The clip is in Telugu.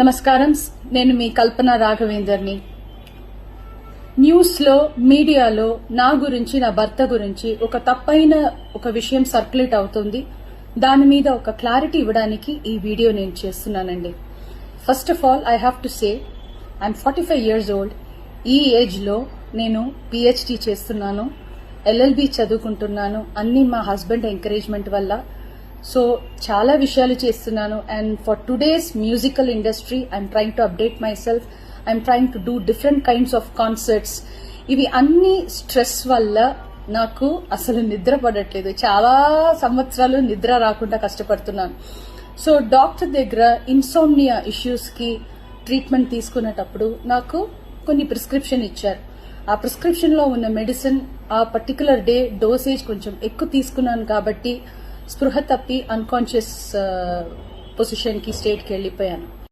నమస్కారం. నేను మీ కల్పన రాఘవేందర్ని. న్యూస్లో మీడియాలో నా గురించి, నా భర్త గురించి ఒక తప్పైన ఒక విషయం సర్క్యులేట్ అవుతుంది. దాని మీద ఒక క్లారిటీ ఇవ్వడానికి ఈ వీడియో నేను చేస్తున్నానండి. First of all I have to say I'm 45 years old. ఈ ఏజ్లో నేను పిహెచ్డి చేస్తున్నాను, LLB చదువుకుంటున్నాను. అన్ని మా హస్బెండ్ ఎంకరేజ్మెంట్ వల్ల. సో చాలా విషయాలు చేస్తున్నాను. And for today's musical industry I'm trying to update my self. I'm trying to do different kinds of concerts. ఇవి అన్ని స్ట్రెస్ వల్ల నాకు అసలు నిద్ర పడట్లేదు. చాలా సంవత్సరాలు నిద్ర రాకుండా కష్టపడుతున్నాను. సో డాక్టర్ దగ్గర ఇన్సోమ్నియా ఇష్యూస్కి ట్రీట్మెంట్ తీసుకునేటప్పుడు నాకు కొన్ని ప్రిస్క్రిప్షన్ ఇచ్చారు. ఆ ప్రిస్క్రిప్షన్లో ఉన్న మెడిసిన్ ఆ పర్టికులర్ డే డోసేజ్ కొంచెం ఎక్కువ తీసుకున్నాను కాబట్టి స్పృహ తప్పి అన్కాన్షియస్ పొజిషన్కి స్టేట్కి వెళ్ళిపోయాను.